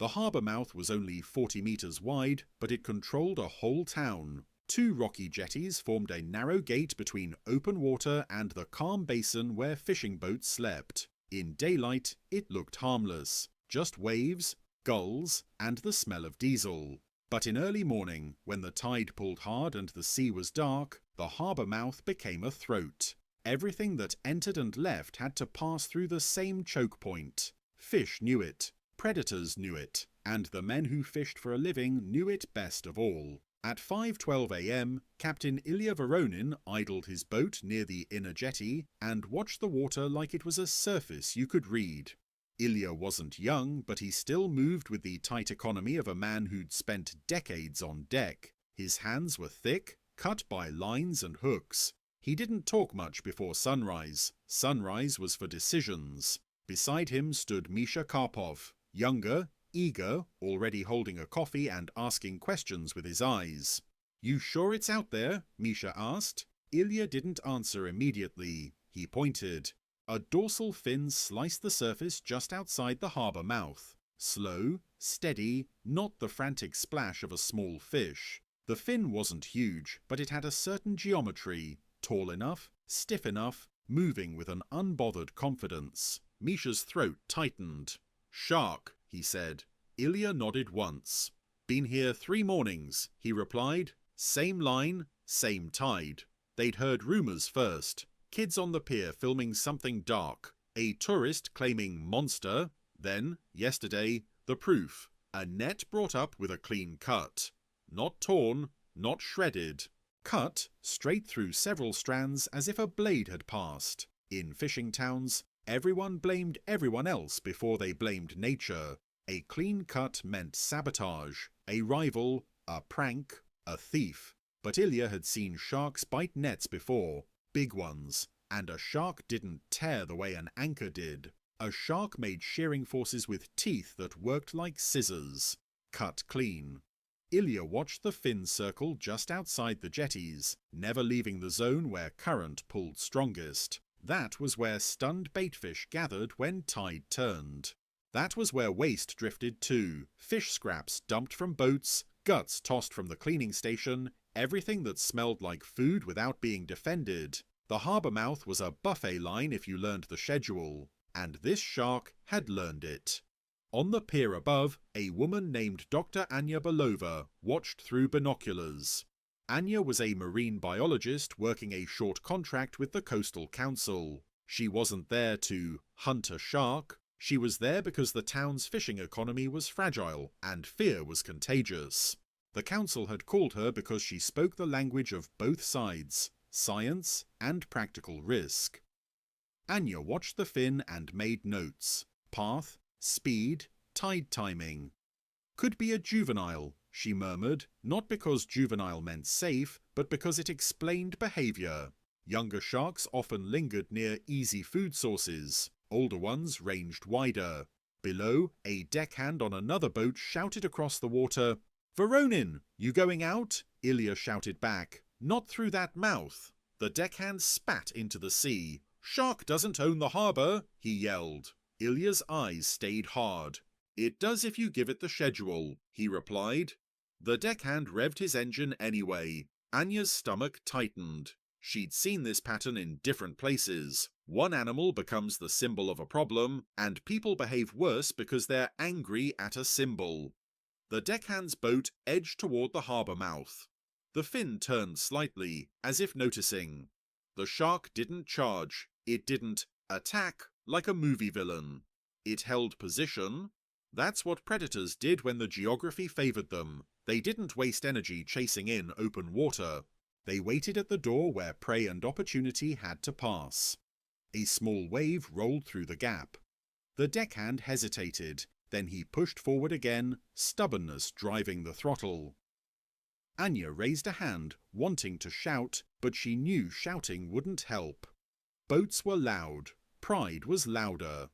The harbour mouth was only 40 metres wide, but it controlled a whole town. 2 rocky jetties formed a narrow gate between open water and the calm basin where fishing boats slept. In daylight, it looked harmless. Just waves, gulls, and the smell of diesel. But in early morning, when the tide pulled hard and the sea was dark, the harbour mouth became a throat. Everything that entered and left had to pass through the same choke point. Fish knew it, predators knew it, and the men who fished for a living knew it best of all. At 5:12 a.m, Captain Ilya Voronin idled his boat near the inner jetty and watched the water like it was a surface you could read. Ilya wasn't young, but he still moved with the tight economy of a man who'd spent decades on deck. His hands were thick, cut by lines and hooks. He didn't talk much before sunrise. Sunrise was for decisions. Beside him stood Misha Karpov, younger, eager, already holding a coffee and asking questions with his eyes. "You sure it's out there?" Misha asked. Ilya didn't answer immediately. He pointed. A dorsal fin sliced the surface just outside the harbour mouth. Slow, steady, not the frantic splash of a small fish. The fin wasn't huge, but it had a certain geometry, tall enough, stiff enough, moving with an unbothered confidence. Misha's throat tightened. "Shark," he said. Ilya nodded once. "Been here 3 mornings," he replied. Same line, same tide. They'd heard rumours first. Kids on the pier filming something dark. A tourist claiming monster. Then, yesterday, the proof. A net brought up with a clean cut. Not torn, not shredded. Cut straight through several strands as if a blade had passed. In fishing towns, everyone blamed everyone else before they blamed nature. A clean cut meant sabotage, a rival, a prank, a thief. But Ilya had seen sharks bite nets before, big ones, and a shark didn't tear the way an anchor did. A shark made shearing forces with teeth that worked like scissors. Cut clean. Ilya watched the fin circle just outside the jetties, never leaving the zone where current pulled strongest. That was where stunned baitfish gathered when tide turned. That was where waste drifted too. Fish scraps dumped from boats, guts tossed from the cleaning station, everything that smelled like food without being defended. The harbour mouth was a buffet line if you learned the schedule. And this shark had learned it. On the pier above, a woman named Dr. Anya Belova watched through binoculars. Anya was a marine biologist working a short contract with the Coastal Council. She wasn't there to hunt a shark. She was there because the town's fishing economy was fragile and fear was contagious. The council had called her because she spoke the language of both sides, science and practical risk. Anya watched the fin and made notes. Path, speed, tide timing. "Could be a juvenile," she murmured, not because juvenile meant safe, but because it explained behaviour. Younger sharks often lingered near easy food sources. Older ones ranged wider. Below, a deckhand on another boat shouted across the water, "Voronin, you going out?" Ilya shouted back, "Not through that mouth." The deckhand spat into the sea. "Shark doesn't own the harbour," he yelled. Ilya's eyes stayed hard. "It does if you give it the schedule," he replied. The deckhand revved his engine anyway. Anya's stomach tightened. She'd seen this pattern in different places. One animal becomes the symbol of a problem, and people behave worse because they're angry at a symbol. The deckhand's boat edged toward the harbour mouth. The fin turned slightly, as if noticing. The shark didn't charge. It didn't attack like a movie villain. It held position. That's what predators did when the geography favoured them. They didn't waste energy chasing in open water. They waited at the door where prey and opportunity had to pass. A small wave rolled through the gap. The deckhand hesitated, then he pushed forward again, stubbornness driving the throttle. Anya raised a hand, wanting to shout, but she knew shouting wouldn't help. Boats were loud. Pride was louder.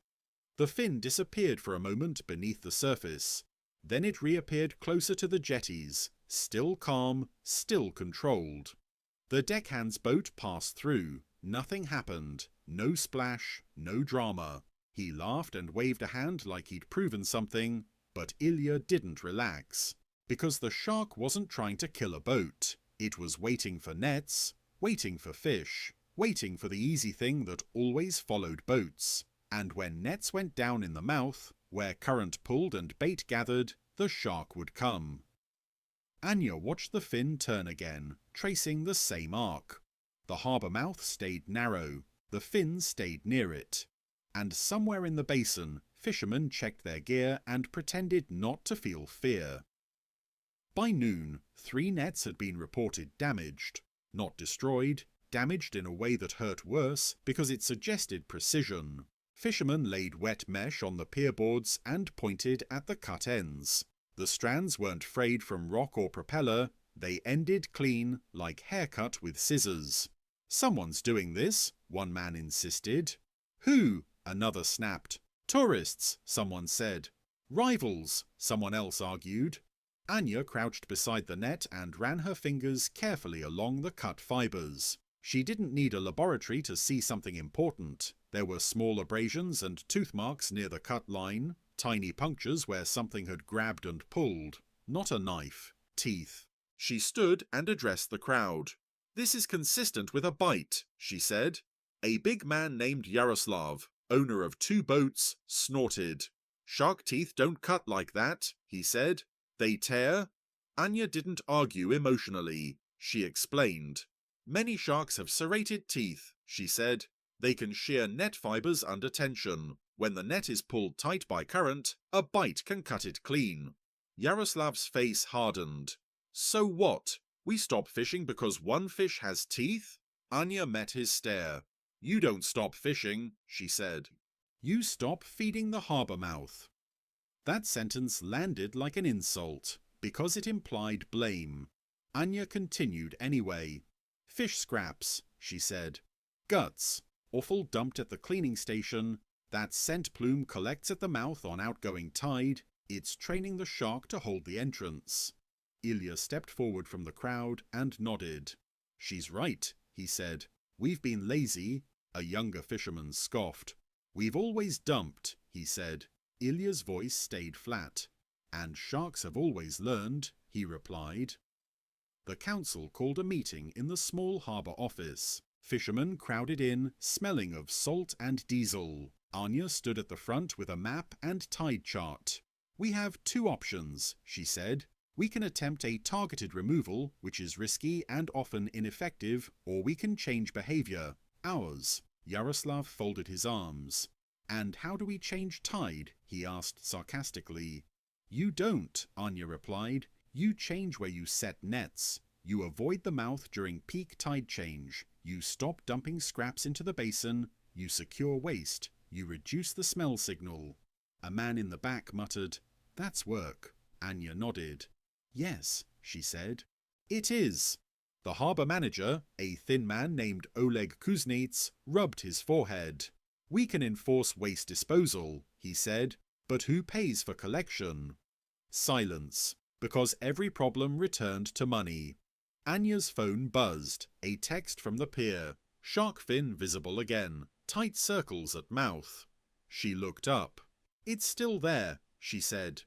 The fin disappeared for a moment beneath the surface. Then it reappeared closer to the jetties, still calm, still controlled. The deckhand's boat passed through. Nothing happened. No splash, no drama. He laughed and waved a hand like he'd proven something. But Ilya didn't relax, because the shark wasn't trying to kill a boat. It was waiting for nets, waiting for fish, waiting for the easy thing that always followed boats. And when nets went down in the mouth, where current pulled and bait gathered, the shark would come. Anya watched the fin turn again, tracing the same arc. The harbour mouth stayed narrow, the fin stayed near it. And somewhere in the basin, fishermen checked their gear and pretended not to feel fear. By noon, 3 nets had been reported damaged. Not destroyed, damaged in a way that hurt worse because it suggested precision. Fishermen laid wet mesh on the pier boards and pointed at the cut ends. The strands weren't frayed from rock or propeller, they ended clean, like haircut with scissors. "Someone's doing this," one man insisted. "Who?" another snapped. "Tourists," someone said. "Rivals," someone else argued. Anya crouched beside the net and ran her fingers carefully along the cut fibres. She didn't need a laboratory to see something important. There were small abrasions and tooth marks near the cut line, tiny punctures where something had grabbed and pulled. Not a knife. Teeth. She stood and addressed the crowd. "This is consistent with a bite," she said. A big man named Yaroslav, owner of 2 boats, snorted. "Shark teeth don't cut like that," he said. "They tear." Anya didn't argue emotionally. She explained. "Many sharks have serrated teeth," she said. "They can shear net fibers under tension. When the net is pulled tight by current, a bite can cut it clean." Yaroslav's face hardened. "So what? We stop fishing because one fish has teeth?" Anya met his stare. "You don't stop fishing," she said. "You stop feeding the harbour mouth." That sentence landed like an insult, because it implied blame. Anya continued anyway. "Fish scraps," she said. "Guts. Offal dumped at the cleaning station. That scent plume collects at the mouth on outgoing tide. It's training the shark to hold the entrance." Ilya stepped forward from the crowd and nodded. "She's right," he said. "We've been lazy." A younger fisherman scoffed. "We've always dumped," he said. Ilya's voice stayed flat. "And sharks have always learned," he replied. The council called a meeting in the small harbour office. Fishermen crowded in, smelling of salt and diesel. Anya stood at the front with a map and tide chart. "We have 2 options," she said. "We can attempt a targeted removal, which is risky and often ineffective, or we can change behaviour. Ours." Yaroslav folded his arms. "And how do we change tide?" he asked sarcastically. "You don't," Anya replied. "You change where you set nets. You avoid the mouth during peak tide change. You stop dumping scraps into the basin. You secure waste. You reduce the smell signal." A man in the back muttered, "That's work." Anya nodded. "Yes," she said. "It is." The harbour manager, a thin man named Oleg Kuznets, rubbed his forehead. "We can enforce waste disposal," he said, "but who pays for collection?" Silence, because every problem returned to money. Anya's phone buzzed, a text from the pier. Shark fin visible again, tight circles at mouth. She looked up. "It's still there," she said.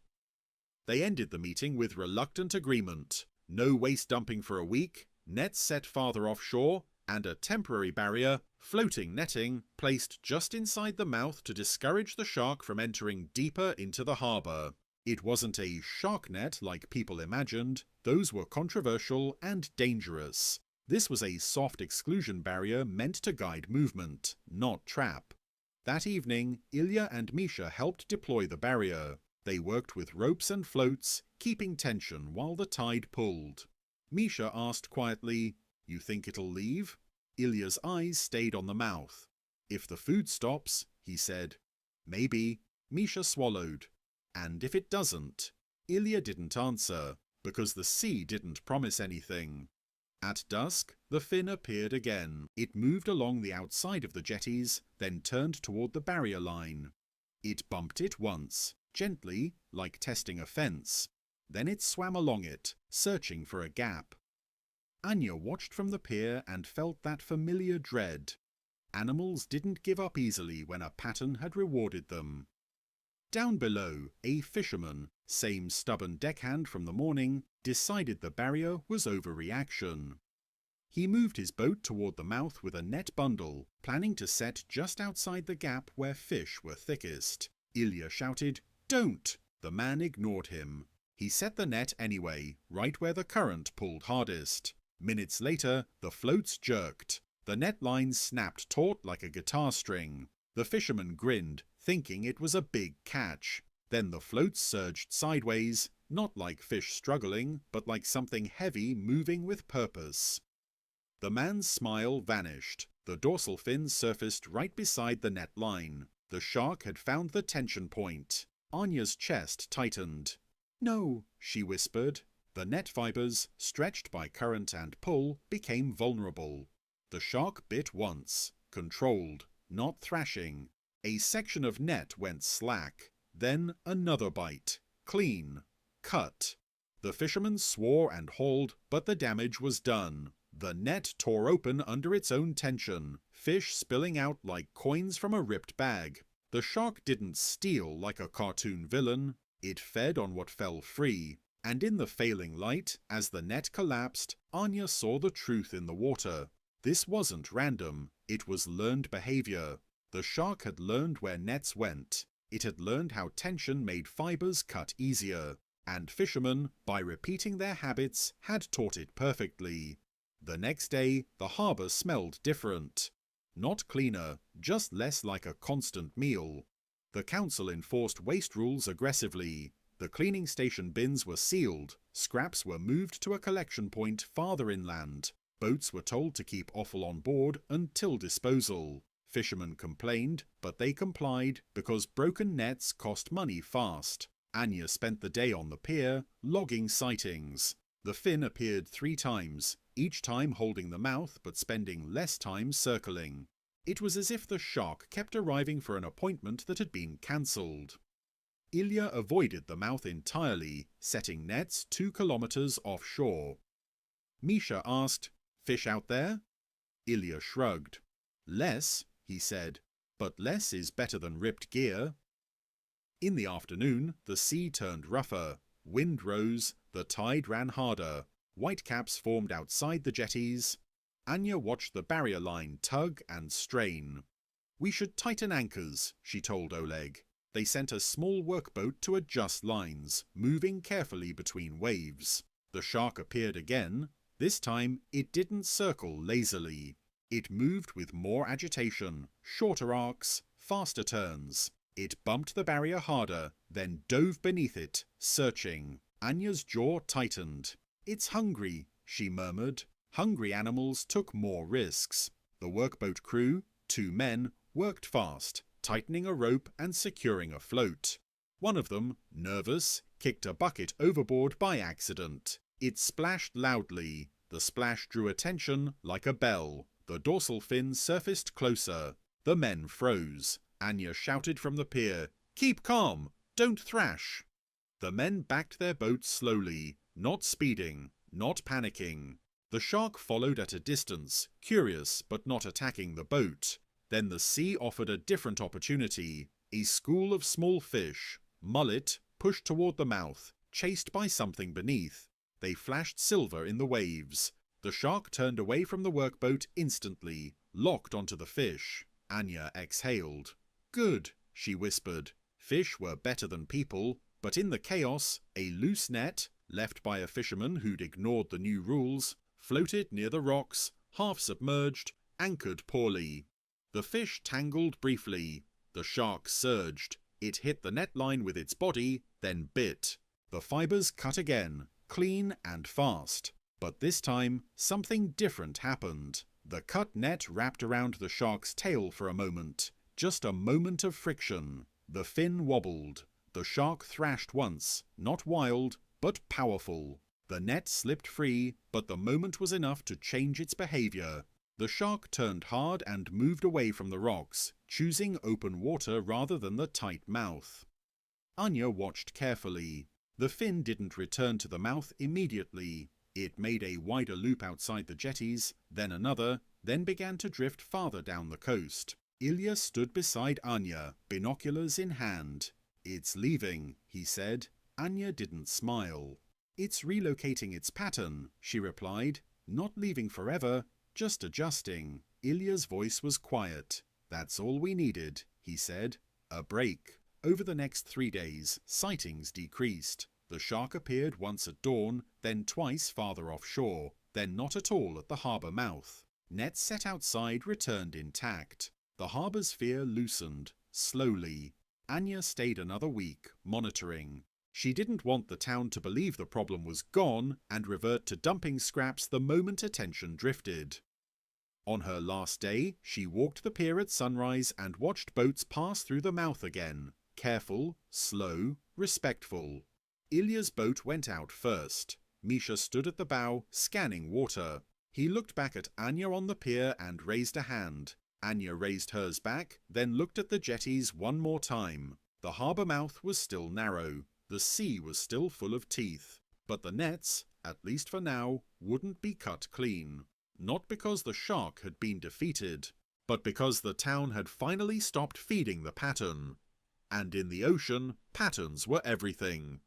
They ended the meeting with reluctant agreement. No waste dumping for a week, nets set farther offshore, and a temporary barrier, floating netting, placed just inside the mouth to discourage the shark from entering deeper into the harbour. It wasn't a shark net like people imagined. Those were controversial and dangerous. This was a soft exclusion barrier meant to guide movement, not trap. That evening, Ilya and Misha helped deploy the barrier. They worked with ropes and floats, keeping tension while the tide pulled. Misha asked quietly, "You think it'll leave?" Ilya's eyes stayed on the mouth. "If the food stops," he said. "Maybe." Misha swallowed. "And if it doesn't?" Ilya didn't answer, because the sea didn't promise anything. At dusk, the fin appeared again. It moved along the outside of the jetties, then turned toward the barrier line. It bumped it once, gently, like testing a fence. Then it swam along it, searching for a gap. Anya watched from the pier and felt that familiar dread. Animals didn't give up easily when a pattern had rewarded them. Down below, a fisherman, same stubborn deckhand from the morning, decided the barrier was overreaction. He moved his boat toward the mouth with a net bundle, planning to set just outside the gap where fish were thickest. Ilya shouted, "Don't!" The man ignored him. He set the net anyway, right where the current pulled hardest. Minutes later, the floats jerked. The net line snapped taut like a guitar string. The fisherman grinned, thinking it was a big catch. Then the floats surged sideways, not like fish struggling, but like something heavy moving with purpose. The man's smile vanished. The dorsal fin surfaced right beside the net line. The shark had found the tension point. Anya's chest tightened. "No," she whispered. The net fibers, stretched by current and pull, became vulnerable. The shark bit once, controlled, not thrashing. A section of net went slack. Then another bite. Clean. Cut. The fisherman swore and hauled, but the damage was done. The net tore open under its own tension, fish spilling out like coins from a ripped bag. The shark didn't steal like a cartoon villain. It fed on what fell free. And in the failing light, as the net collapsed, Anya saw the truth in the water. This wasn't random. It was learned behavior. The shark had learned where nets went. It had learned how tension made fibers cut easier. And fishermen, by repeating their habits, had taught it perfectly. The next day, the harbour smelled different. Not cleaner, just less like a constant meal. The council enforced waste rules aggressively. The cleaning station bins were sealed. Scraps were moved to a collection point farther inland. Boats were told to keep offal on board until disposal. Fishermen complained, but they complied because broken nets cost money fast. Anya spent the day on the pier, logging sightings. The fin appeared 3 times, each time holding the mouth but spending less time circling. It was as if the shark kept arriving for an appointment that had been cancelled. Ilya avoided the mouth entirely, setting nets 2 kilometers offshore. Misha asked, "Fish out there?" Ilya shrugged. "Less," he said, "but less is better than ripped gear." In the afternoon, the sea turned rougher. Wind rose, the tide ran harder. Whitecaps formed outside the jetties. Anya watched the barrier line tug and strain. "We should tighten anchors," she told Oleg. They sent a small workboat to adjust lines, moving carefully between waves. The shark appeared again. This time, it didn't circle lazily. It moved with more agitation, shorter arcs, faster turns. It bumped the barrier harder, then dove beneath it, searching. Anya's jaw tightened. "It's hungry," she murmured. Hungry animals took more risks. The workboat crew, 2 men, worked fast, tightening a rope and securing a float. One of them, nervous, kicked a bucket overboard by accident. It splashed loudly. The splash drew attention like a bell. The dorsal fin surfaced closer. The men froze. Anya shouted from the pier, "Keep calm! Don't thrash!" The men backed their boat slowly, not speeding, not panicking. The shark followed at a distance, curious but not attacking the boat. Then the sea offered a different opportunity. A school of small fish, mullet, pushed toward the mouth, chased by something beneath. They flashed silver in the waves. The shark turned away from the workboat instantly, locked onto the fish. Anya exhaled. "Good," she whispered. Fish were better than people, but in the chaos, a loose net, left by a fisherman who'd ignored the new rules, floated near the rocks, half submerged, anchored poorly. The fish tangled briefly. The shark surged. It hit the net line with its body, then bit. The fibers cut again, clean and fast. But this time, something different happened. The cut net wrapped around the shark's tail for a moment. Just a moment of friction. The fin wobbled. The shark thrashed once, not wild, but powerful. The net slipped free, but the moment was enough to change its behavior. The shark turned hard and moved away from the rocks, choosing open water rather than the tight mouth. Anya watched carefully. The fin didn't return to the mouth immediately. It made a wider loop outside the jetties, then another, then began to drift farther down the coast. Ilya stood beside Anya, binoculars in hand. "It's leaving," he said. Anya didn't smile. "It's relocating its pattern," she replied. "Not leaving forever, just adjusting." Ilya's voice was quiet. "That's all we needed," he said. A break. Over the next 3 days, sightings decreased. The shark appeared once at dawn, then twice farther offshore, then not at all at the harbour mouth. Nets set outside returned intact. The harbour sphere loosened, slowly. Anya stayed another week, monitoring. She didn't want the town to believe the problem was gone and revert to dumping scraps the moment attention drifted. On her last day, she walked the pier at sunrise and watched boats pass through the mouth again. Careful, slow, respectful. Ilya's boat went out first. Misha stood at the bow, scanning water. He looked back at Anya on the pier and raised a hand. Anya raised hers back, then looked at the jetties one more time. The harbour mouth was still narrow. The sea was still full of teeth. But the nets, at least for now, wouldn't be cut clean. Not because the shark had been defeated, but because the town had finally stopped feeding the pattern. And in the ocean, patterns were everything.